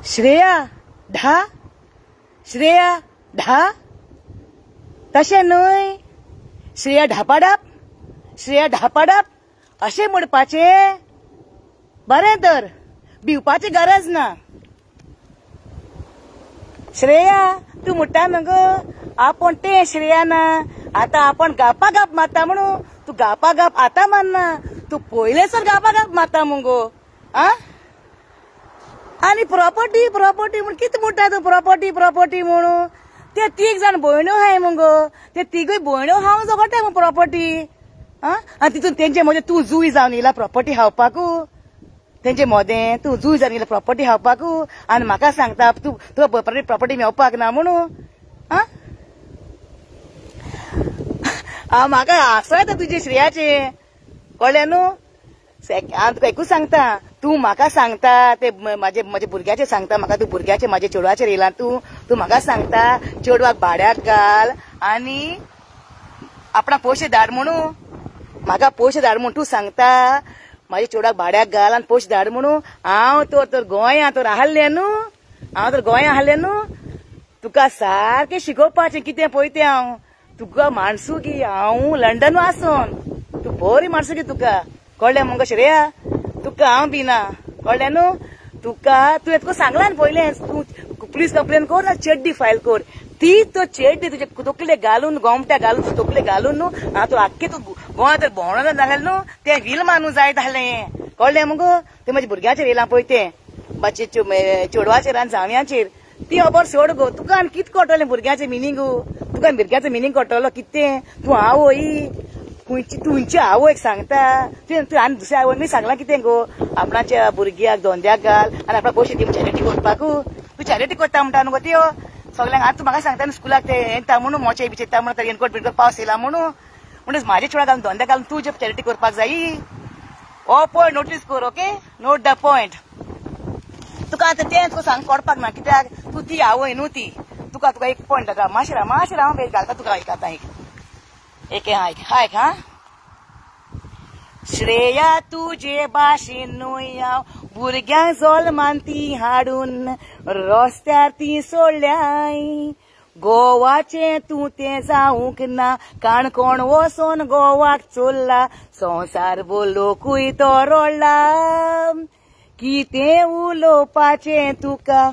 श्रेया धा श्रेया धा तशें न्हय श्रेया ढापाडप अशें म्हणपाचें बरें तर भिवपाची गरज ना श्रेया तू म्हणटा न्हू आपण ते श्रेया ना आता आपण गापागाप मारता म्हणून तू गापागाप आता मारना तू पयलेसर गापागाप मारता मुगो आ आनी प्रॉपर्टी म्हण कितें म्हणटा तू प्रॉपर्टी म्हणून ते तीग जाण भयण्यो हाय मुगो ते तिगूय भयण्यो हांव जगता मग प्रॉपर्टी आनी तितून तेंचे म्हणजे तू जुय जावन येयला प्रॉपर्टी हावपाकू तेंचे मोदें तू जुय जावन येयला प्रॉपर्टी हावपाकू आनी म्हाका सांगता तू तुका प्रॉपर्टी मेवपाक ना म्हणून म्हाका हांसो येता तुजे श्रेयाचे कळ्ळें न्हू हांव तुका एकूच सांगता तू म्हाका सांगता ते म्हाजे भुरग्याचे सांगता म्हाका तू भुरग्याचे म्हाजे चेडवाचेर येयला तू म्हाका सांगता चेडवाक भाड्याक घाल आनी आपणाक पयशे धाड म्हणून म्हाका पयशे धाड म्हणून तू सांगता म्हाजे चेडवाक भाड्याक घाल आनी पयशे धाड म्हणून हांव तर गोंया तर आहल्लें न्हू तुका सारकें शिकोवपाचें कितें पळय तें हांव तुका माणसू की हांव लंडन आसोन तू बरी माणसू की तुका कळ्ळें मुगो श्रेया तुका हांव बिना कळ्ळें न्हू तुका तुवें तुका सांगलां न्ही पयलें तूं पुलीस कंप्लेन कर ना चेड्डी फायल कर ती तो चेड्डी तुजे तकले घालून गोमट्या घालून तू तकले घालून न्हू हांव तूं आख्खें तूं गोंया तर भोंवणो जालें न्हू तें वील मानू जाय जालें कळ्ळें मुगो तें म्हाज्या भुरग्याचेर येयलां पळय तें मातशें चेडवाचेर आनी जावयांचेर ती खबर सोड गो तुका आनी कितें कळटलें भुरग्याचें मिनींगू तुका भुरग्याचो मिनींग कळटलो कितें तूं आवय तुमच्या आवयक सांगता तू आनी दुसऱ्या आवय सांगला कितें गो आपणाच्या भुरग्याक धोंद्याक घाल आनी आपणाक पयशे दी चॅरिटी करपाकू तू चॅरिटी करता म्हणटा न्हू गो त्यो सगळ्यांक आतां तूं म्हाका सांगता न्हू स्कुलाक ते येता म्हणून मोचे बिचेता म्हणून रेनकोट बिनकोट पावस येयला म्हणून म्हाजे चेडवा घालून धोंद्याक घालून तू जे चॅरिटी करपाक जायी हो पॉयंट नोटीस कर ओके नोट द पॉयंट तुका आतां तें तुका सांग पडपाक ना कित्याक तू ती आवय न्हू ती तुका एक पॉयंट घाल मातशें राव बेज घालता तुका एक आतां एक हायक हा श्रेया तुजे भाशेन न्हय हांव भुरग्यांक जोल्मान ती हाडून रस्त्यार ती सोडल्याय गोवाचें तूं तें जावूंक ना काणकोण वचोन गोवाक चोरला संवसार बोलोकूय तो रोडला कितें उलोवपाचें तुका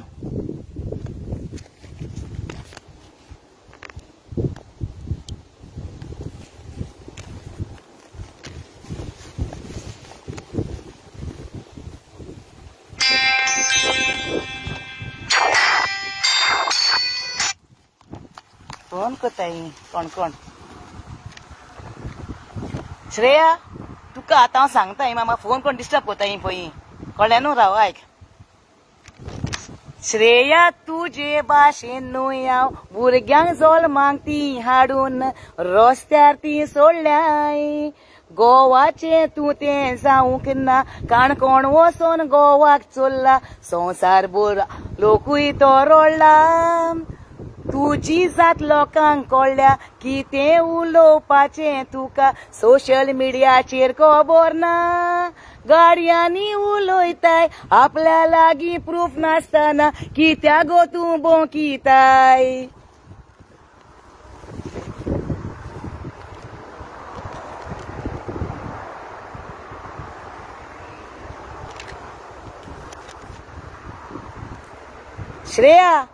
फोन कोताय कोण श्रेया तुका आतां हांव सांगता म्हाका फोन कोण डिस्टर्ब कोताय पळय कळ्ळें न्हू राव आयक श्रेया तुजे भाशेन न्हय हांव भुरग्यांक जोल्मांक ती हाडून रस्त्यार ती सोडल्याय गोवाचें तूं तें जावूंक ना काणकोण वचोन गोवाक चोरला संवसार बोर लोकूय तो रोडला तुजी जात लोकांक कळ्ळ्या कितें उलोवपाचें तुका सोशल मिडियाचेर खबर ना गाडयांनी उलयताय आपल्या लागीं प्रूफ नासतना कित्याक गो तूं बोंकिताय श्रेया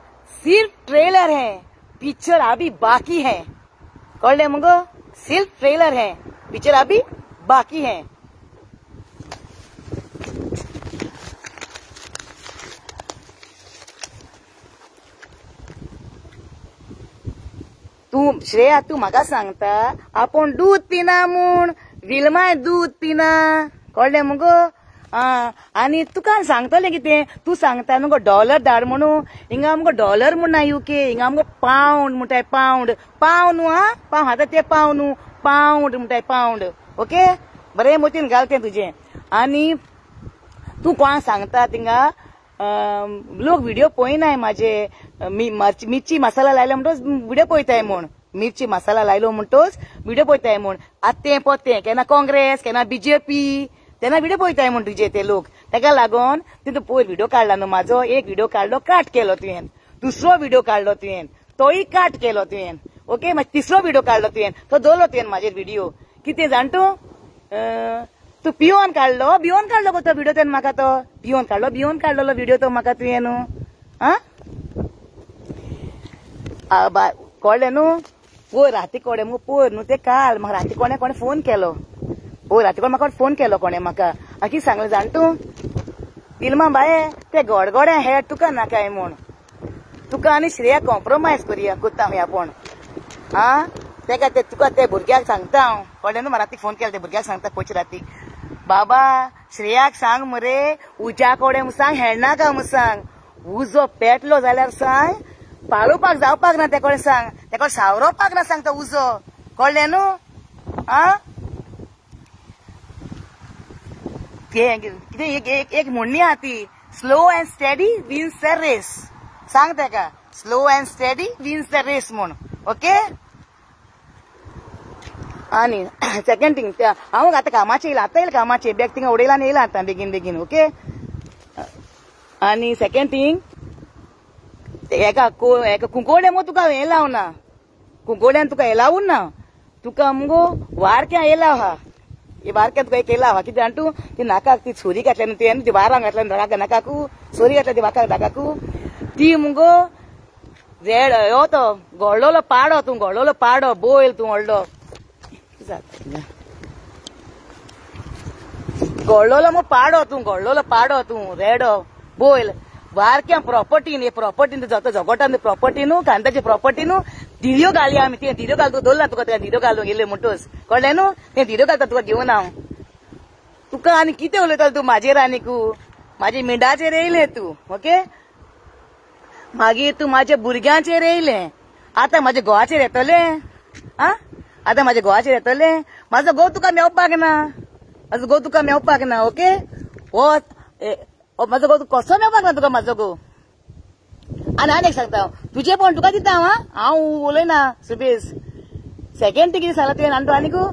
सिर्फ ट्रेलर है पिक्चर अभी बाकी है कळ्ळें मुगो सिर्फ ट्रेलर है पिक्चर अभी बाकी है तू श्रेया तू म्हाका सांगता आपण दूध पिना म्हूण विलमाय दूध पिना कळ्ळें मुगो आनी तुका सांगतलें कितें तूं सांगता न्हू गो डॉलर धाड म्हणून हिंगा आमकां डॉलर म्हूण ना यूके हिंगा आमकां पावंड म्हणटाय पावंड न्हू पाव आतां ते पाव न्हू पावंड म्हणटाय पावंड ओके बरें मोतीन घाल तें तुजें आनी तूं कोणाक सांगता थिंगा लोक व्हिडिओ पळयनाय म्हाजे मिरची मसाला लायला म्हणटोच व्हिडिओ पळयताय म्हूण मिरची मसाला लायलो म्हणटोच व्हिडिओ पळयताय म्हूण आतां तें पत्तें केन्ना काँग्रेस केन्ना बीजेपी तेन्ना व्हिडिओ पळयताय म्हण तुजे ते लोक, ताका लागून तूं पयर व्हिडिओ काडला न्हू म्हाजो, एक व्हिडिओ काडलो काट केलो तुवें, दुसरो व्हिडिओ काडलो तुवें तोय काट केलो तुवें, ओके. मागीर तिसरो व्हिडिओ काडलो तुवें तो दवरलो तुवें म्हाजेर व्हिडिओ. कितें जाण तूं पियोन काडलो गो तो व्हिडिओ तुवें म्हाका, तो पियोन काडलो व्हिडिओ तो म्हाका तुवें न्हू. कळ्ळें न्हू. पयर राती कोणे मगो पयर न्हू ते काल म्हाका राती कोणे फोन केलो, पयर राती म्हाका फोन केलो कोणे म्हाका, कितें सांगलें जाण तूं, इल्मा बाये ते गोडगोडे हेड तुका नाकाय म्हूण, तुका आनी श्रेया कॉम्प्रोमायज करुया कोत्ता हांव आपूण. तेका ते तुका ते भुरग्याक सांगता हांव, कळ्ळें न्हू. राती फोन केला ते भुरग्याक सांगता पयचे राती, बाबा श्रेयाक सांग मरे उज्या कोडे सांग हेडनाका म्हूण सांग, उजो पेटलो जाल्यार सांग पाळोवपाक जावपाक ना, तेकोडे सांग तेकोडे सावरोवपाक ना सांग तो उजो, कळ्ळें न्हू. कितें एक म्हणणी आहा ती, slow and steady wins the race, सांग तेका slow and steady wins the race म्हूण, ओके. आनी सेकंड थिंग हांव आतां कामाचें येयला, आतां येयला कामाचें, बॅग थिंगा उडयला आनी येयला आतां बेगीन, ओके. आनी सेकंड थिंग हेका कुंकोड्या मगो तुका हें लावना, कुंकोड्यान तुका हें लावून ना, तुका मगो वारक्यां हें लाव हा, हे वारक्यां तुका एक हें लाव हा. कितें जाण तूं ती नाकाक ती सोरी घातल्या न्हू तुवें, ती वारांक घातल्या नाकाकू, सोरी घातल्या ती नाकाकू, ती मगो रेड हो तो घोडलोलो पाडो, तूं घोडलोलो पाडो बोयल तूं व्हडलो घोडलोलो मगो पाडो तूं रेडो बोयल, वारक्यां प्रॉपर्टीन, हे प्रॉपर्टीन जाता झगोटान प्रॉपर्टी न्हू, कांताची प्रॉपर्टी न्हू, धिऱ्यो घालया आमी, ते धिऱ्यो घाल, दवरला तुका ते धिऱ्यो घालूंक गेले म्हणटोच, कळ्ळें न्हू. ते धिऱ्यो घालता तुका घेवन हांव, तुका आनी कितें उलयता तूं म्हाजेर आनीकू, म्हाजे मिंडाचेर येयलें तूं, ओके. मागीर तूं म्हाज्या भुरग्यांचेर येयलें, आतां म्हाज्या घोवाचेर येतलें, आतां म्हाज्या घोवाचेर येतलें, म्हाजो घोव तुका मेवपाक ना, ओके. हो म्हाजो घोव कसो मेवपाक ना तुका म्हाजो घोव. आनी एक सांगता तुजे पण तुका दिता हांव उलयना सुबेज. सेकंड कितें सांगला तुवें आनीकू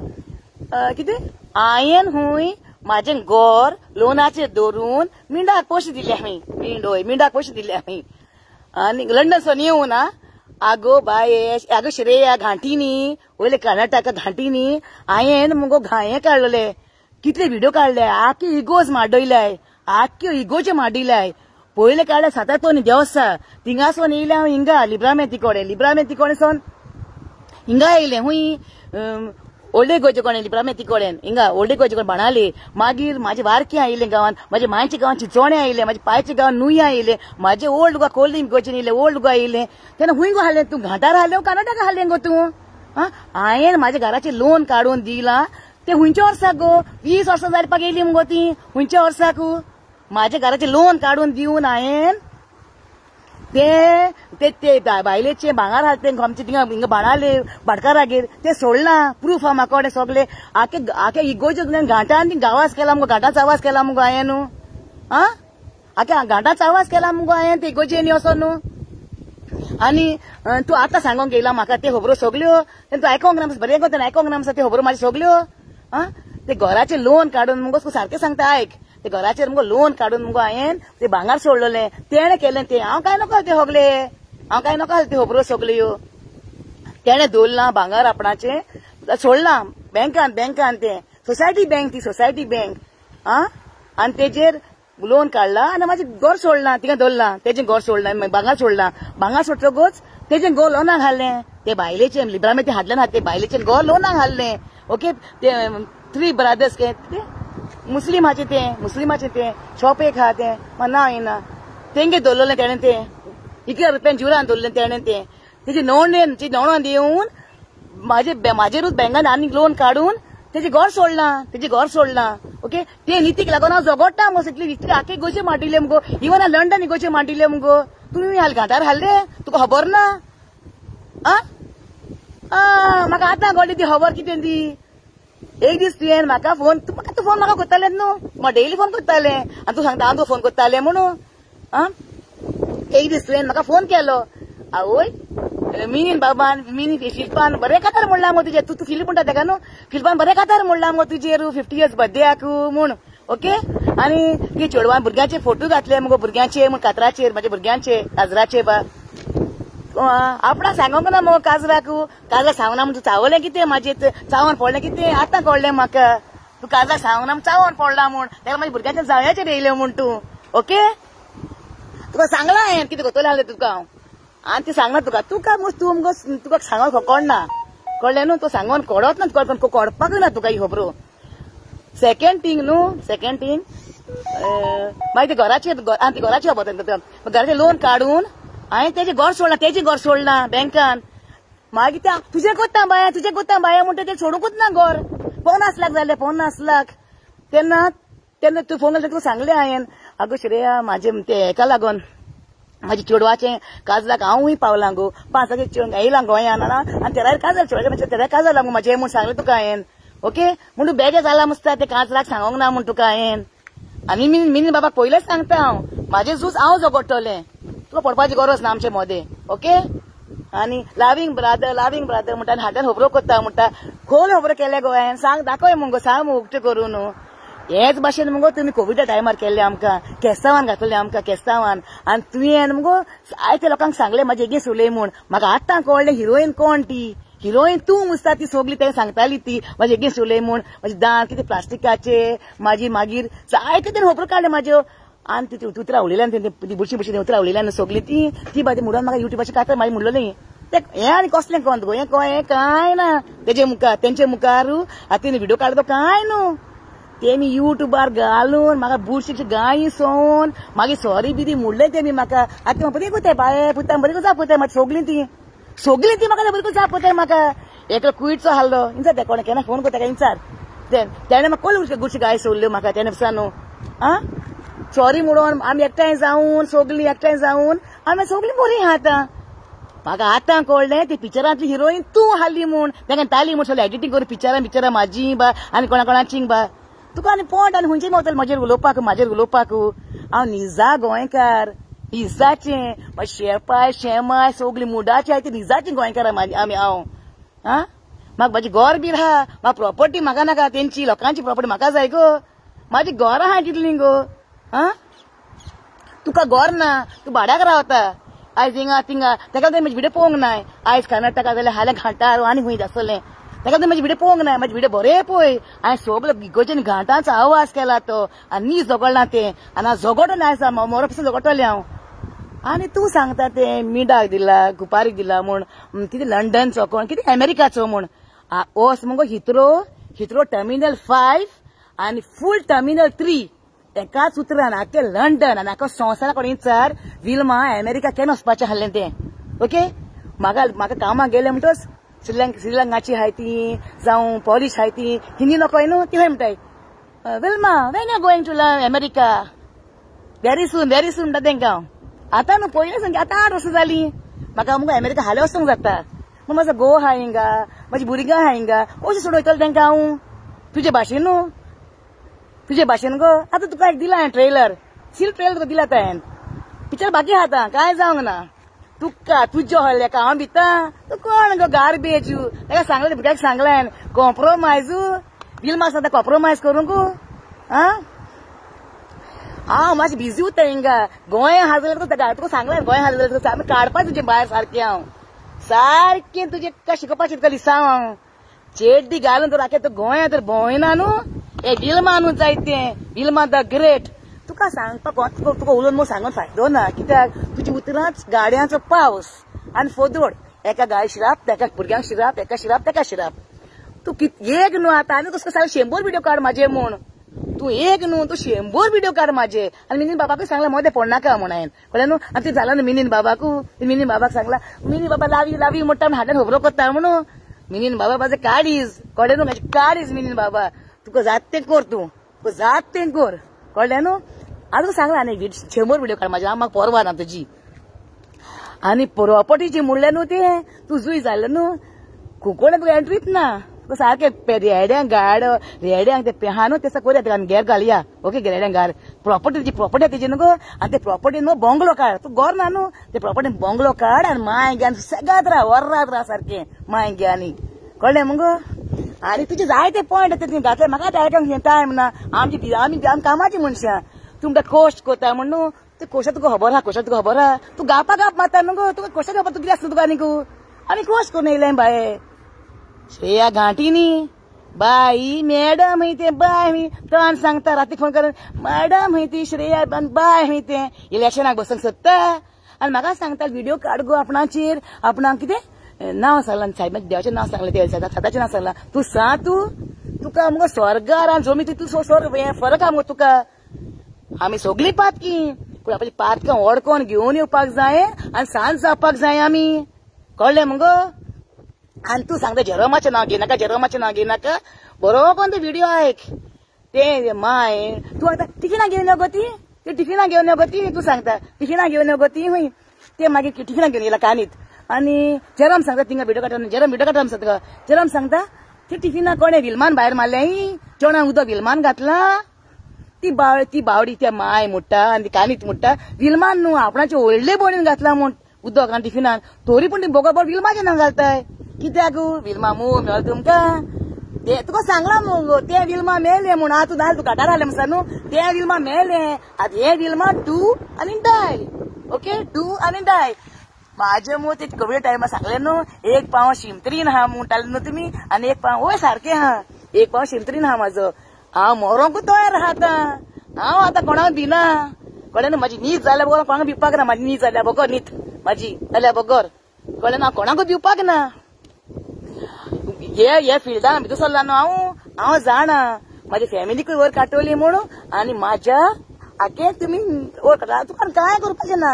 कितें, हांवें हुंय म्हाजें घर लोनाचेर दवरून मिंडाक पयशे दिले हांवें, मिंडाक पयशे दिले हांवें, आनी लंडन सोन येवन आगो बाये आगो श्रेया घांटीनी वयले कर्नाटका घांटीनी हांवें मगो हें काडलें, कितले व्हिडिओ काडले, आख्खे इगोज माड्डयलाय, आख्ख्यो इगोचे माड्डिलाय. पयले काडल्या सातारतोनी देवस्थान थिंगासोन येयलें हांव हिंगा लिब्रामेती सोन हिंगा येयलें हुंय ओल्डे गोंयचे कोणे लिब्रामेती कोडेन हिंगा ओल्डे गोंयचे कोण बाणाले. मागीर म्हाजे वारक्यां येयलें गांवांत, म्हाजे मांयच्या गांवांत चिंचोण्या येयलें, म्हाजे पायच्या गांवांत नुया येयलें, म्हाजे ओल्ड गोवा कोल्लीम गोंयच्यान येयलें, ओल्ड गोवा येयलें. तेन्ना हुंय गो हाडलें तूं, घाटार हाडलें कर्नाटका हाडलें गो तूं. हांवें म्हाज्या घराचें लोन काडून दिलां ते हुंयच्या वर्साक गो, 20 वर्सां जावपाक येयलीं मुगो ती हुंयच्या वर्साक. म्हाज्या घराचें लोन काडून दिवन हांवें ते बायलेचे भांगार हाड ते आमचे थिंगा हिंगा बाणाले भाटकारागेर ते सोडलां, प्रूफ हा म्हाका कोडे सगळे. आख्या इगोज्यो घाटान गांवास केला मुगो, घाटांचो आवाज केला मुगो हांवें न्हू, आख्या घाटांचो आवाज केला मुगो हांवें ते इगोजेनी असो न्हू. आनी तूं आतां सांगोंक येयला म्हाका ते खबरो सगल्यो, तूं आयकोंक ना बरें कोंतान आयकोंक ना ते खबरो म्हाज्यो सगल्यो. ते घराचे लोन काडून मुगो तूं सारकें सांगता आयक, ते घराचेर मुगो लोन काडून मुगो हांवें ते भांगार सोडलें, तेणें केलें तें. हांव काय नकळ ते सगले, हांव काय नकळ ते खबरो सगल्यो. तेणें दवरलां भांगार आपणाचें सोडलां बँकान ते सोसायटी बँक आनी तेजेर लोन काडला आनी म्हाजें घर सोडलां, थिंगा दवरलां तेजें घर सोडलां, भांगार सोडटकूच तेजें घर लोनाक हाडलें. ते बायलेचें लिब्रामेती हाडलें ना, ते बायलेचें घर लोनाक हाडलें, ओके. ते 3 ब्रदर्स ते मुस्लिमाचे ते शॉप एक आहा तें म्हाका नांव येना, तेंगे दवरलें तेणें ते 1 रुपयान जुरान दवरलें तेणें ते. तेजे नवणो दिवन म्हाजेरूच बँकान आनी लोन काडून तेजें घर सोडलां, ओके. ते नितीक लागून हांव झगडटा मगो, इतले आख्खे गोचे माड्डिले मुगो, इवन लंडन गोचे माड्डिले मुगो. तुमी घाटार हाडले तुका खबर ना? म्हाका आतां कळ्ळी ती खबर कितें ती. एक दीस तुवें म्हाका फोन म्हाका करतालें न्हू, म्हाका डेली फोन करतालें आनी तूं सांगता हांव तुका फोन करतालें म्हणून. एक दीस तुवें म्हाका फोन केलो, आवय मिनीन बाबान फिल्पान बरें कातार म्हणलां मगो तुजेर, तूं फिल्प म्हणटा तेका न्हू, फिल्पान बरें कातार म्हणलां मगो तुजेर 50 years बर्थडेक म्हूण. ओके आणि ती चेडवान भुरग्यांचे फोटो घातले मगो भुरग्यांचे मग कातराचेर माझ्या भुरग्यांचे काजराचे बा आपणाक सांगोंक ना मगो काजराक सांगना म्हणून तूं चावलें कितें म्हाजें चावोन पडलें कितें आतां कळ्ळें म्हाका तू काजराक सांगना चावोन पडला म्हूण ताका माझ्या भुरग्यांच्या जावयाचेर येयलें म्हूण तूं ओके तुका सांगला हांवें कितें कोतलें आसलें तुका हांव आनी ती सांगना तुका मगो तुका सांगोन कळना कळ्ळें न्हू तो सांगोन कळत ना तुका कळपाक ना तुका ही खबरो सेकंड थिंग मागीर ते घराचेर घराचें लोन काडून हांवें तेजें घर सोडलां बँकान मागीर ते तुजें कोत्ता बाया म्हणटा तें सोडूंकूच ना घर 50 लाख जाले 50 लाख तेन्ना तूं फोन केला तुका सांगलें हांवें आगो श्रेया म्हाजें ते हेका लागोन म्हाज्या चेडवाचें काजलाक हांवूय पावलां गो 5 येयलां गोंयान आनी तेरा काजल चेडवाचें तेरा काजल लागो म्हाजें म्हूण सांगलें तुका हांवें ओके म्हणून बेगे जाला मस्ता ते काजलाक सांगोंक ना म्हूण तुका हांवें आनी मिनी बाबाक पयलेंच सांगता हांव म्हाजें झूज हांव झगडटलें तुका पडपाची गरज ना आमचे मदें ओके आनी लाविंग ब्रादर म्हणटा आनी हातान खबरो करता म्हणटा खोल खबरो केले गोंयान सांग दाखय मुगो सांग मुगो उक्ते करून हेच भाशेन मुगो तुमी कोविडा टायमार केल्ले आमकां केस्तांवान घातलें आमकां केस्तांवान आनी तुवें मुगो आयते लोकांक सांगलें म्हाजे एगेंस्ट उलय म्हूण म्हाका आतां कळ्ळें हिरोईन कोण ती हिरोईन तूं मुस्ता ती सगली तें सांगताली ती म्हाजे एगेंस्ट उलय म्हूण म्हाजे दांत कितें प्लास्टिकाचे मागीर जायते तेणें खबरो काडल्यो म्हाज्यो आनी ती उतरां उलयल्यान ती बुरशी उतरां उलयल्यान सगली ती बादी म्हणून म्हाका युट्यूबाचेर काडटा म्हाजे म्हणलें हें आनी कसलें कोण गो हें कांय ना तेंचे मुखारू आतां तिणें व्हिडिओ काडलो कांय न्हू तेमी युट्यूबार घालून म्हाका बुरशी गायी सोन मागीर सॉरी बिरी म्हणलें तेमी म्हाका आतां बरी कोताय बाये पुतां बरी जापताय म्हाका सगलीं ती म्हाका बरी जापताय म्हाका एकलो कुयटचो हाल्लो इंचार ते कोणा केन्ना फोन करता इंचार तेणें म्हाका कोण गुरशी गाय सोडल्यो म्हाका तेणें न्हू आं सॉरी म्हणून आमी एकठांय जावन सगलीं एकठांय जावन आमी सगलीं बरीं आतां म्हाका आतां कळ्ळें ती पिक्चरांतली हिरोईन तूं हाल्ली म्हूण तेका ताली म्हूण सगळें एडिटींग करून पिक्चरां म्हाजी बा आनी कोणाची बा तुका आनी पोट आनी खंयचें मेवतलें म्हाजेर उलोवपाक हांव निजा गोंयकार निजाचें शेपाय शेमाय सगलीं मुडाचें आहाय ती निजाचीं गोंयकार आमी हांव आं म्हाका म्हाजें घर बीर आहा म्हाका प्रॉपर्टी म्हाका नाका तेंची लोकांची प्रॉपर्टी म्हाका जाय गो म्हाजी घर आहा कितलीं गो आं तुका घर ना तूं भाड्याक रावता आयज हिंगा तिंगा तेका म्हाजे व्हिडिओ पळोवंक नाय आयज कर्नाटका जाल्यार हाल्या घाटार आनी खंय आसतलें तेका म्हाजे व्हिडिओ पळोवंक नाय म्हाजे व्हिडिओ बरे पळय हांवें सगळो गिगोचेन घाटांचो आवाज केला तो आनी नी झगडलां तें आनी हांव झगडटलें आसा मोरो पासून झगडटलें हांव आनी तूं सांगता तें मिडाक दिला गुपारीक दिला म्हूण कितें लंडनचो कोण कितें अमेरिकाचो म्हूण ओस मुगो हिथ्रो टर्मिनल 5 आनी फूल टर्मिनल 3 एकाच उतरान आख्खें लंडन आनी आख्खो संवसारा कडेन विचार विल्मा अमेरिका केन्ना वचपाचें आहलें तें ओके म्हाका कामाक गेलें म्हणटच श्रीलंकाची आहाय ती जावं पॉलिश आहाय ती हिंदी नकोय न्हू ती खंय म्हणटाय Wilma when are going to America very soon म्हणटा तेंकां हांव आतां न्हू पयलें सांग आतां 8 वर्सां जालीं म्हाका मुगो अमेरिका हाले वचूंक जाता पूण म्हाजो घोव आहा हिंगा म्हाजी भुरगीं आहा हिंगा कशें सोडयतलें तेंकां हांव तुजे भाशेन न्हू तुजे भाशेन गो आतां तुका एक दिला हांवें ट्रेलर तुका दिला हांवें पिक्चर बाकी आहा आतां कांय जावंक ना तुका तुज्यो हल्ल्याका हांव भिता तूं कोण गो गार्बेज ताका सांगलें भुरग्याक सांगलें हांवें कॉम्प्रोमायज विल्मा सांगता कॉम्प्रोमायज करूंक आं हांव मातशें बिजी उरता हिंगा गोंय आहा जाल्यार तुका सांगलें गोंय आहा जाल्यार आमी काडपा तुजें भायर सारकें हांव सारकें तुजें तुका शिकोवपाचें तुका लिसांव हांव चेड्डी घालून तर आख्या गोंया तर भोंवयना न्हू हे विल्मा न्हू जायतें विल्मा द ग्रेट तुका सांगपाक तुका उलोवन म्हूण सांगून फायदो ना कित्याक तुजी उतरांच गाडयांचो पावस आनी फोदोड एका गाय शिराप तेका भुरग्यांक शिराप एका शिराप तेका शिराप तूं एक न्हू आतां आनी तुका सांगलें 100 व्हिडिओ काड म्हाजे म्हूण तूं एक न्हू तूं 100 व्हिडिओ काड म्हाजे आनी मिनीन बाबाकूय सांगलें मोदें पडनाका म्हूण हांवें कळ्ळें न्हू आनी तें जालें न्हू मिनीन बाबाक सांगलां मिनीन बाबा लावी म्हणटा आमी हाड्यान खबरो करता म्हणून मिनीन बाबा म्हाजे काडीज कळ्ळें न्हू म्हाजे काडीज मिनीन बाबा तुका जात तें कर तुका जात तें कर कळ्ळें न्हू हांव तुका सांगलां आनी 100 व्हिडिओ काड म्हाजे म्हाका परवा ना तुजी आनी प्रॉपर्टीची म्हणलें न्हू तें तूं जुय जालें न्हू कोंकणांत तुका एंट्रीच ना तुका सारकें रेड्यांक गाड रेड्यांक ते पेहा न्हू तें करुया तेका आमी घेर घालया ओके रेड्यांक घाल प्रॉपर्टी तेजी न्हू गो आनी ते प्रॉपर्टी न्हू बंगलो काड तूं घर ना न्हू ते प्रॉपर्टीन बंगलो काड आनी मांय घे आनी सगळ्यात राव वर्रात राव सारकें मांय घे आनी कळ्ळें मुगो आणि तुझे जाय ते पॉइंट घातले म्हाका ते आयकूंक टायम ना आमी कामाची मनशां तुमकां कोश्ट कोता म्हणून ते कोशा तुका खबर आहा कोशा तुका खबर आहा तू गापा गाप मारता न्हू तुका कोशा खबर तू कितें आसता तुका आनीक आनी कोश करून येयलें बाये श्रेया घांटी न्ही बाई मॅडम हय ते बाय हय तोंड सांगता राती फोन करून मॅडम हय ती श्रेया बाय हय ते इलेक्शनाक बसूंक सोदता आनी म्हाका सांगता व्हिडिओ काड गो आपणाचेर आपणाक कितें नांव सांगलां सायब देवाचें नांव सांगलें ते सदाचें नांव सांगलां तूं सांग तुका मुगो स्वर्गार आनी जमी तूं फरक आहा मुगो तुका आमी सगळीं पातकी पूण आपली पातकां ओडकोन घेवन येवपाक जाय आनी सांज जावपाक जाय आमी कळ्ळें मुगो आनी तूं सांगता जरमाचें नांव घेनाका बरो कोण ते व्हिडिओ आयक ते माय तूं आतां टिफिनां घेवन यो गो ती ते टिफिनां घेवन यो गो ती तूं सांगता टिफिनां घेवन यो गो ती हूंय ते मागीर टिफिनां घेवन येयला कानीत आनी जरम सांगता थिंगा व्हिडिओ काडटा व्हिडिओ काडटा सांगता जरम सांगता ते टिफिनां कोणें विलमान भायर मारलें जेवणाक उदक विलमान घातलां ती बावडी त्या माय मुट्टा आनी ती कानीत मुट्टा विलमान न्हू आपणाचे व्हडले बोणीन घातला म्हूण उदक आनी टिफिनान तोरी पूण ती बोगोबोड विलमाचें नांव घालताय कित्याक विलमा मोग मेळ्ळो तुमकां ते तुका सांगला मुगो ते विलमा मेळ्ळे म्हूण आतां तूं तूं काटार जालें म्हणटा न्हू ते विलमा मेळ्ळे आतां हे विलमा डू आनी डाय ओके डू आनी डाय म्हाजे मू ते कोविड टायमार सांगलें न्हू एक पाव शिमतरीन आहा म्हणटाले न्हू तुमी आनी एक पाव वय सारकें आहा एक पाव शिमतरीन आहा म्हाजो हांव मोरोंकूच तयार आहा हांव आतां कोणाक दिना कळ्ळें न्हू म्हाजी न्हीद जाल्या बगर कोणाक दिवपाक ना म्हाजी न्हीद जाल्या बगर न्हीद म्हाजी जाल्या बगर कळ्ळें न्हू हांव कोणाकूच दिवपाक ना हे फिल्डान भितर सरला न्हू हांव जाणा म्हाजी फॅमिलीकूय वर काडटली म्हणून आनी म्हाज्या आखे तुमी वर काडटा तुका कांय करपाचें ना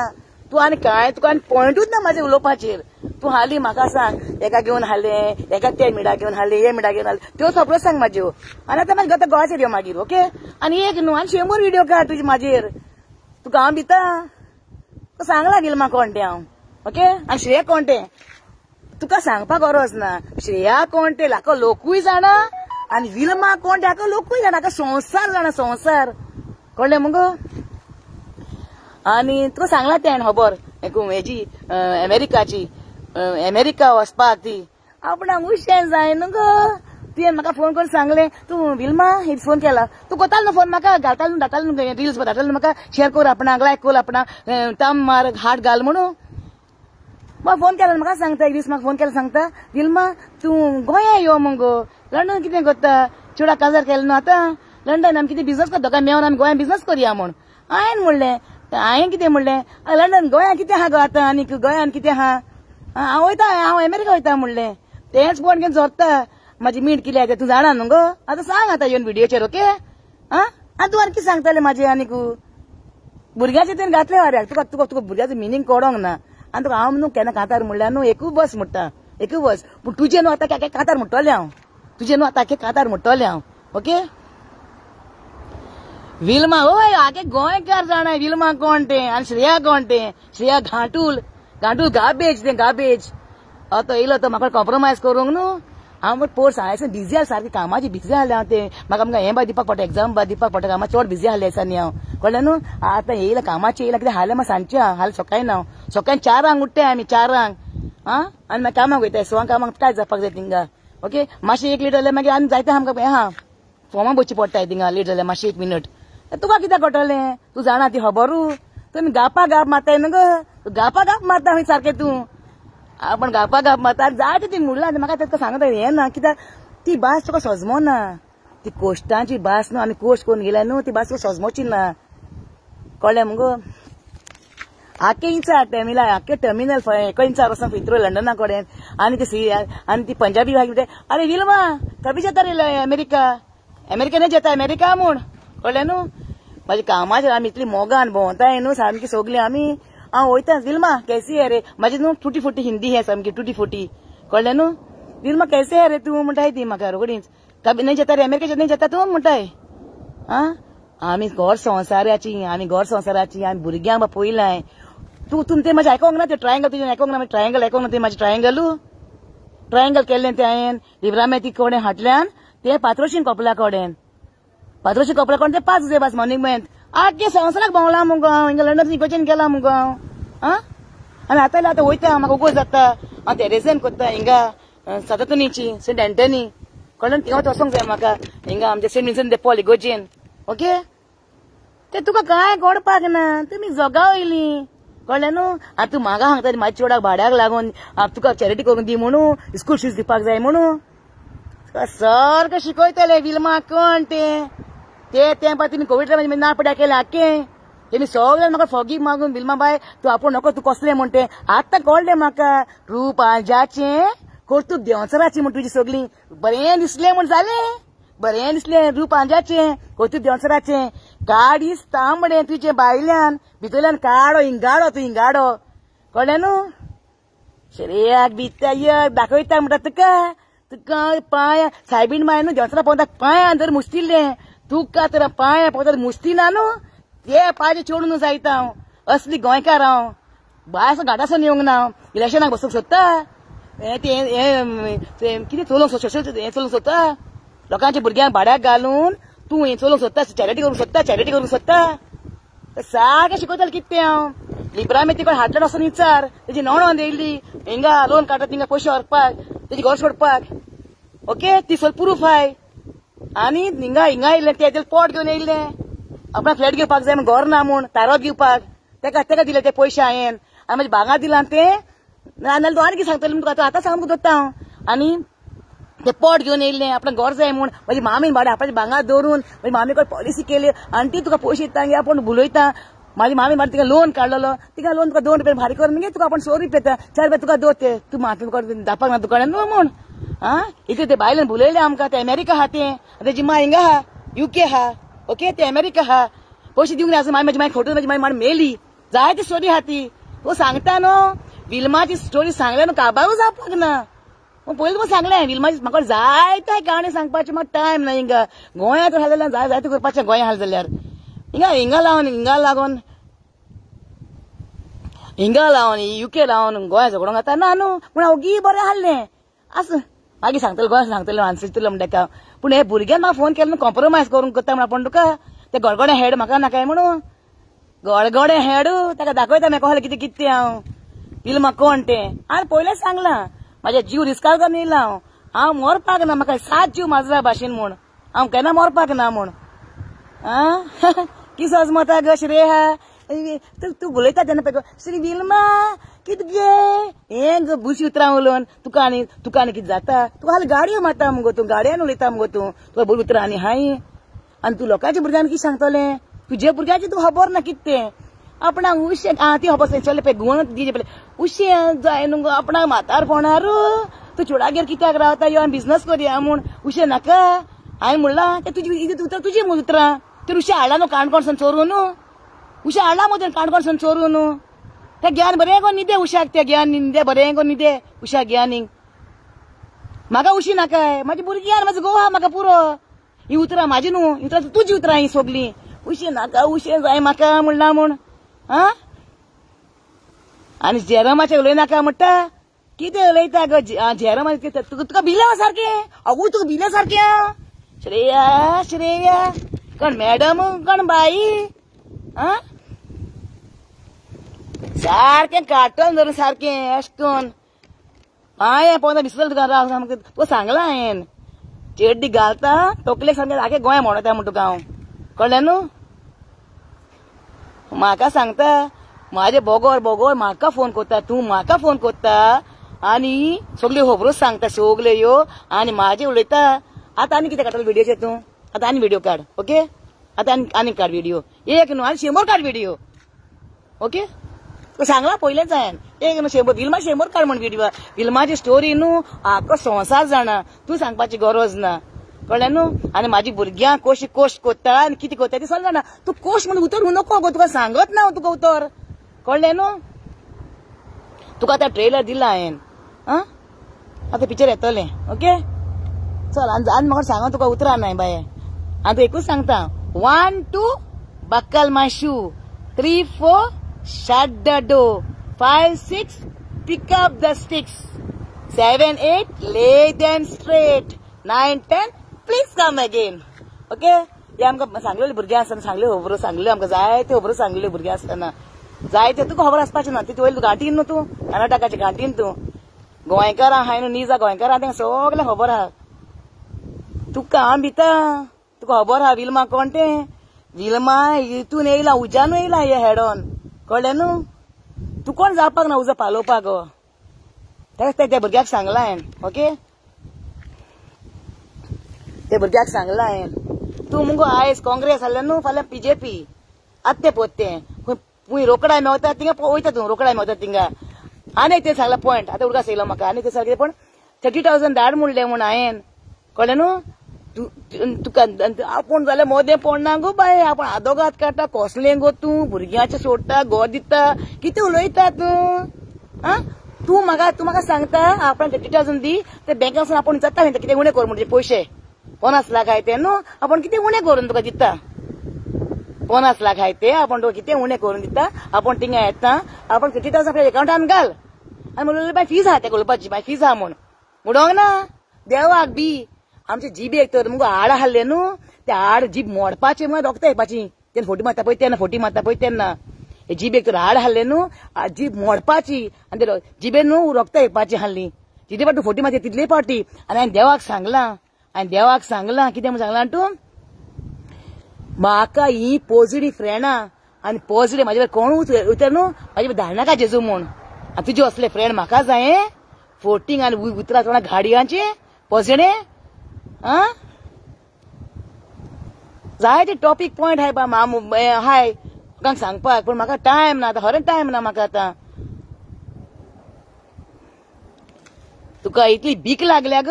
तूं आनी कांय तुका आनी पॉयंटूच ना म्हाजे उलोवपाचेर तूं हालीं म्हाका सांग एका घेवन हाडलें एका ते मिडा घेवन हाडलें हे मिडा घेवन हाडलें त्यो सगळ्यो सांग म्हाज्यो आनी आतां म्हाजे गत गोवाचेर यो मागीर ओके आनी एक न्हू आनी 100 व्हिडिओ काड तुजे म्हाजेर तुका हांव भिता तुका सांगला विलमा कोण तें हांव ओके आनी श्रेया कोण तें तुका सांगपाक गरज ना श्रेया कोण तें लाको लोकूय जाणा आनी विलमा कोण तें हाका लोकूय जाणा हाका संवसार जाणा संवसार कळ्ळें मुगो आनी तुका सांगला तें खबर हेजी अमेरिकाची अमेरिका वचपाक ती आपणाक हुशें जाय न्हू गो तुवें म्हाका फोन करून सांगलें तूं विलमा हे फोन केला तूं कोतालो न्हू फोन म्हाका घालतालो न्हू धाडटालो न्हू रिल्स धाडटालो न्हू म्हाका शेअर कर आपणाक लायक कर आपणाक तम मार हार्ट घाल म्हणून म्हाका फोन केला म्हाका सांगता एक दीस म्हाका फोन केला सांगता विलमा तूं गोंया यो मगो लंडन कितें करता चेडा काजार केलें न्हू आतां लंडन आमी कितें बिझनस करता दोगांय मेळोन आमी गोंया बिझनस करया म्हूण हांवें म्हणलें हांवें कितें म्हणलें लंडन गोंया कितें आहा गो आतां आनीक गोंयान कितें आहा हांव वयता हांव अमेरिका वयता म्हणलें तेंच कोण घेवन जोडटा म्हाजी मीठ कितें तें तूं जाणा न्हू गो आतां सांग आतां येवन व्हिडिओचेर ओके आनी तूं आनी कितें सांगतालें म्हाजें आनीक भुरग्याचें तुवें घातलें वाऱ्याक तुका तुका तुका भुरग्याचो मिनींग कळोंक ना आनी तुका हांव न्हू केन्ना कांतार म्हणल्यार न्हू एकूच बस म्हणटा एकूच बस पूण तुजें न्हू आतां काय कांतार म्हणटलें हांव तुजें न्हू आतां कांतार म्हणटलें हांव ओके विलमा होय आगे गोंयकार जाणाय विलमा कोण तें आनी श्रेया कोण तें श्रेया घांटूल गार्बेज तें गार्बेज तो येयलो तो म्हाका कॉम्प्रोमायज करूंक न्हू हांव पोर्स हांवें बिजी आहा सारकी कामाची बिजी आहलें हांव तें म्हाका हें बाय दिवपाक पडटा एग्जाम बाय दिवपाक पडटा कामां चड बिजी आहलें दिसांनी हांव कळ्ळें न्हू आतां येयलां कामाचें येयलां कितें हालें म्हाका सांजचें हाल सकाळीं ना सकाळीं 4 उठ्ठे आमी 4 आनी मागीर कामाक वयता 6 कामाक काय जावपाक जाय थिंगा ओके मातशें 1 लेट जाल्यार मागीर आनी जायते आमकां हें आहा फॉर्मां बसची पडटाय थिंगा लेट जाल्यार मातशें 1 मिनट तुका कित्याक कळटलें तूं जाणा ती खबरू तुमी गापा गाप मारताय न्हू गो गापा गाप मारता खंय सारकें तूं आपण गापा गाप मारता जाय ती म्हणला म्हाका तेका सांगता हें ना कित्याक ती भास तुका सजमोना ती कोश्टांची भास न्हू आनी कोश्ट करून गेल्या न्हू ती भास तुका सजमोची ना कळ्ळें मुगो आख्खे इंचार टर्मिनल आख्खे टर्मिनल एक इंचार वचून फित्रो लंडना कडेन आनी ती पंजाबी भाई म्हणटा अरे विलमा कबी जेता रे अमेरिकेन जेता अमेरिका म्हूण कळ्ळें न्हू म्हाजे कामाचेर आमी इतली मोगान भोंवताय न्हू सामकी सगलीं आमी हांव वयता विलमा कैसी है रे म्हाजी न्हू टुटी फुटी हिंदी हे सामकी टुटी फुटी कळ्ळें न्हू विलमा कैसे है रे तूं म्हणटाय ती म्हाका रोकडीच कबी नाही जेता रे अमेरिकेच्या नाही जेता तूं म्हणटाय आमी घर संवसाराची आमी भुरग्यांक बा पयलाय तुम ते म्हाजें आयकोंक ना ते ट्रायंगल तुजें आयकोंक ना ट्रायंगल आयकोंक ना ते म्हाजें ट्रायंगल केल्लें तें हांवें लिब्रामेती कडेन हाटल्यान ते पात्रोशीन कपला कडेन ते 5 बस मॉर्निंग मेंत आख्खे संवसाराक भोंवला मुगो हांव हिंगा लंडन इगोचेन गेला मुगो हांव आनी आतां वयता म्हाका उगोज जाता हांव तेरेसेन कोत्ता हिंगा सततनीची सेंट एंटनी कळ्ळें तिंगा वचोंक जाय म्हाका हिंगा आमचे सेंट विन्संट दे पॉल इगोर्जेन ओके ते तुका काय घडपाक ना तुमी जगा वयली कळ्ळें न्हू आतां तूं म्हाका सांगता म्हाज्या चेडवाक भाड्याक लागून तुका चॅरिटी करून दी म्हणून स्कूल फीज दिवपाक जाय म्हणून तुका सारकें शिकयतले विल्मा कोण ते तेंपा तुमी कोवीड टायमार ना पड्या केले आख्खे तेमी सगळे म्हाका फॉगी मागून विल्मा बाय तूं आपूण नको तूं कसलें म्हण तें आतां कळ्ळें म्हाका रूप आजाचें कौतुक देंवचाराचें म्हण तुजी सगळीं बरें दिसलें म्हण जालें बरें दिसलें रूप आंजाचें कौतुक देंवचाराचें काडीस तांबडें तुजें बायल्यान भितरल्यान काडो हिंगाडो तूं हिंगाडो कळ्ळें न्हू श्रेयाक बित्या यक दाखयता म्हणटा तुका पांय सायबीण माय न्हू देंवचारा पळोवता पांयान जर मुस्तिल्लें तुका तर पांय पळोवता मुस्ती ना न्हू ते पांय चोडून जायता हांव असली गोंयकार हांव भायर घाटासून येवंक ना इलेक्शनाक बसूंक सोदता कितें चलोवंक चलोवंक सोदता लोकांच्या भुरग्यांक भाड्याक घालून तूं हें चलोवंक सोदता चॅरिटी करूंक सोदता सारकें शिकयतालें कितें हांव लिब्रामे तिकडे हाडलें वचून विचार तेजी नोणोन येयल्ली हिंगा लोन काडटा तिंगा पयशे व्हरपाक तेजी घर सोडपाक ओके ती सोल प्रूफ आय आनी हिंगा येयलें तेजें पोट घेवन येयलें आपणाक फ्लॅट घेवपाक जाय म्हण घर ना म्हूण तारोत घेवपाक तेका दिले ते पयशे हांवें आनी म्हाज्या भांगार दिला ते नाजाल्यार तूं आनी कितें सांगतलें तुका आतां सांगूंक दोत्ता हांव आनी ते पोट घेवन येयलें आपणाक घर जाय म्हूण म्हाजी मामीन भाड्या आपणाच्या भांगार दवरून म्हाजी मामी कडेन पॉलिसी केली आनी ती तुका पयशे दिता गे आपूण बुलयता म्हाजी मामी भाड्या तिका लोन काडलेलो तिका लोन तुका 2 रुपया भारी करून गे तुका आपूण 100 रुपया 4 रुपया तुका दोते तूं म्हाका तुका दापाक ना तुका न्हू म्हूण इकडे ते बायलेन बुलयलें आमकां ते अमेरिका आहा तेजी माय हिंगा आहा UK आहा ओके ते अमेरिका आहा पयशे दिवंक ना म्हाजी माय फोटो म्हाजी माय मेली जायती स्टोरी आहा ती तो सांगता न्हू विल्माची स्टोरी सांगल्या न्हू काबारू जावपाक ना पयलीं तुका सांगलें विल्माची म्हाका जायते गाणी सांगपाचें म्हाका टायम ना हिंगा गोंयांत जाल्यार जायते करपाचें गोंया हाल जाल्यार हिंगा लावन UK लावन गोंया झगडोंक जाता ना न्हू पूण हांव गी बरें हाडलें आस मागीर सांगतलें गोंया सांगतलें आन्सर दितलो म्हण ताका पूण हे भुरग्यान म्हाका फोन केलो कॉम्प्रोमायज करून करता म्हण आपूण तुका ते गडगडे हेड म्हाका नाकाय म्हणून गडगडे हेड ताका दाखयता म्हाका कहलें कितें कितें हांव विल्मा कोण तें हांवें पयलेंच सांगलां म्हाजे जीव रिस्कार करून येयला हांव मरपाक ना म्हाका 7 जीव माजरा भाशेन म्हूण हांव केन्ना मरपाक ना म्हूण की सजमता ग श्रेया तूं उलयता तेन्ना पळय श्री विल्मा कितें गे हें बुशी उतरां उलोवन तुका आनी कितें जाता तुका हाल गाडयो मारता मुगो तूं गाडयान उलयता मुगो तूं तुका बरी उतरां आनी हाय आनी तूं लोकांच्या भुरग्यांक कितें सांगतलें तुजे भुरग्यांचें तूं खबर ना कितें तें आपणाक उशें ती खबर चले पळय गुण दिजे पळय उशें जाय न्हू गो आपणाक म्हातारपणार तूं चुडागेर कित्याक रावता यो आमी बिजनस करया म्हूण उशें नाका हांवें म्हणलां ते तुजी उतरां ते उशें हाडला न्हू काणकोणसून चोरून उशें हाडला मगो काणकोणसून चोरून तें ज्ञान बरें करून न्हिदे उशाक तें ज्ञान न्हिदे बरें करून न्हिदे उशा ज्ञानीक म्हाका उशी नाकाय म्हाजी भुरगीं आनी म्हाजो घोव आहा म्हाका पुरो ही उतरां म्हाजी न्हू उतरां तुजी उतरां ही सगलीं उशें नाका उशें जाय म्हाका म्हणला म्हूण आनी झेरमाचें उलयनाका म्हणटा कितें उलयता गो झेरमाचें तुका भिलें सारकें अगो तुका भिलें सारकें श्रेया कोण मॅडम कोण बाई सारकें काटून धरून सारकें अशें करून पांय पळोवना दिसलें तुका राव सामकें तुका सांगलां हांवें चेड्डी घालता तकलेक सामकें आख्खें गोंय म्हणटा म्हण तुका हांव कळ्ळें न्हू म्हाका सांगता म्हाजे बोगोर म्हाका फोन कोत्ता तूं म्हाका फोन कोत्ता आनी सगल्यो खबरोच सांगता सगल्यो ह्यो आनी म्हाजे उलयता आतां आनी कितें काडटलो व्हिडियोचेर तूं आतां आनी व्हिडियो काड ओके आतां आनी काड व्हिडियो एक न्हू आनी 100 काड व्हिडियो ओके तूं सांगलां पयलेंच हांवें एक न्हू 100 विल्मा 100 काड म्हण व्हिडियो विल्माची स्टोरी न्हू आख्खो संवसार जाणा तूं सांगपाची गरज ना कळ्ळें न्हू आनी म्हाजी भुरग्यांक कशी कोश कोत्ता आनी कितें कोत्ता ती सगळें जाणा तूं कोश म्हण उतर नको गो तुका सांगत ना तुका उतर कळ्ळें न्हू तुका आतां ट्रेलर दिला हांवें आतां पिक्चर येतलें ओके चल आनी म्हाका सांगो तुका उतरां नाय बाये आतां एकूच सांगता 1 2 buckle my shoe 3 4 shut the door 5 6 pick up the sticks 7 8 lay them straight 9 10 please come again okay हे आमकां सांगलेले भुरगे आसतना सांगल्यो खबरो सांगल्यो आमकां जायत्यो खबरो सांगल्यो भुरगे आसतना जायत्यो तुका खबर आसपाचें ना ती वयर घांटीन न्हू तूं कर्नाटकाची घांटीन तूं गोंयकार आहाय न्हू निजा गोंयकार आहा तांकां सगळें खबर आहा तुका हांव भिता तुका खबर आहा विल्मा कोण तें विल्मा हितून येयला उज्यानू येयला हे हेडोन कळ्ळें न्हू तू कोण जावपाक ना उजो पालोवपाक गो त्या भुरग्याक सांगला हांवें ओके त्या भुरग्याक सांगला हांवें तू मुगो आयज काँग्रेस आहलें न्हू फाल्यां बीजेपी आतां तें पोत्तें खूंय रोकडाय मेवता थिंगा वयता तूं रोकडाय मेवता थिंगा आनी ते सांगला पॉयंट आतां उडका येयलो म्हाका आनी ते सांगले पण 30,000 धाड म्हणलें म्हूण हांवें कळ्ळें न्हू तुका आपूण जाल्यार मोदें पडना गो बाय आपूण आदोगाद काडटा कसलें गो तूं भुरग्यांचें सोडटा गो दिता कितें उलयता तूं आं तूं म्हाका सांगता आपण 30,000 दी ते बँकेन आपूण जाता कितें उणें कर म्हणजे पयशे 50 लाख आहाय ते न्हू आपूण कितें उणें करून तुका दिता 50 लाख आहाय ते आपूण तुका कितें उणें करून दिता आपूण थिंगा येता आपूण 30,000 आपल्या एकाउंटान घाल आनी म्हणलें बाय फीज आहा तेका उलोवपाची बाय फीज आहा म्हूण उडोंक ना देवाक बी आमचे जिबेक तर मुगो हाड हाडले न्हू ते हाड जीब मोडपाचे मग रोगता येवपाची तेन्ना फोटी मारता पळय तेन्ना फोटी मारता पळय तेन्ना हे जिबेक तर हाड हाडले न्हू जीब मोडपाची आनी ते जिबेन न्हू रोगता येवपाची हाडली जिथे पाट फोटी मारता तितली पाटी आनी हांवें देवाक सांगलां कितें म्हूण सांगलां तूं म्हाका ही पॉझिटिव्ह फ्रेंडां आनी पॉझिटिव्ह म्हाजे कोण उतर न्हू म्हाजे धाडनाका जेजू म्हूण आनी तुजे असले फ्रेंड म्हाका जाय फोटींग आनी उतरा थोडा गाडयांचे पॉझिटिव्ह जाय ते टॉपिक पॉयंट हाय बा हाय म्हाका सांगपाक पण म्हाका टायम ना आतां खरें टायम ना म्हाका आतां तुका इतली बीक लागल्या ग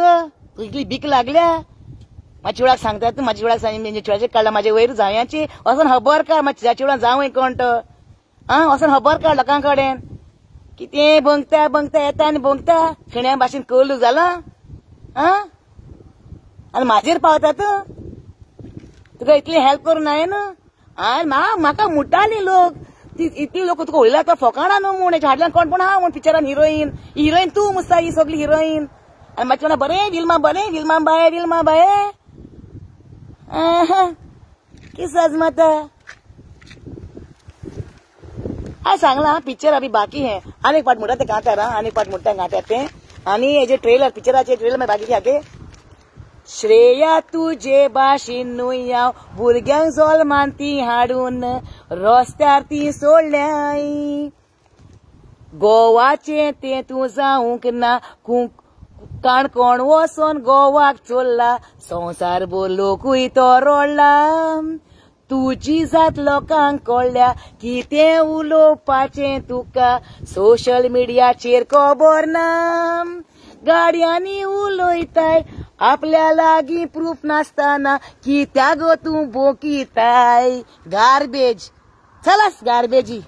इतली बीक लागल्या म्हाज्या चिवडाक सांगता तूं म्हाज्या चिवडाक सांग चिवडाचे काडला म्हाजे वयर जावयाची वचून खबर काड म्हाज्या चिवडाक जावं कोण तो वचून खबर काड लोकां कडेन कितें बंगता येता आनी बंगता खिण्या भाशेन कळू जाला आनी म्हाजेर पावतात तुका इतली हेल्प करून हांवें आनी म्हाका मुट्टाली लोक इतली लोक तुका उलयला तो फकाणा न्हू म्हूण हेच्या हाडल्यान कोण हांव म्हूण पिक्चरान हिरोईन तूं मुस्ता ही सगळी हिरोईन आनी म्हाजे वांगडा बरें विल्मा बाये किसाज माता हांवें सांगलां पिक्चर अभी बाकी है आनीक पार्ट म्हणटा ते गांतार आनीक पार्ट म्हणटा गांतार ते आनी हेजे ट्रेलर पिक्चराचे ट्रेलर मागीर बाकी आगे श्रेया तुजे भाशेन न्हूय हांव भुरग्यांक जोल मानती हाडून रस्त्यार ती सोडल्याय गोवाचें तें तूं जावंक ना काणकोण वचोन गोवाक चोरला संवसार भर लोकूय तो रोडला तुजी जात लोकांक कळ्ळ्या कितें उलोवपाचें तुका सोशल मिडियाचेर खबर ना गाडयांनी उलयताय आपल्या लागीं प्रूफ नासतना कित्याक गो तूं बोकिताय गार्बेज चलास गार्बेजी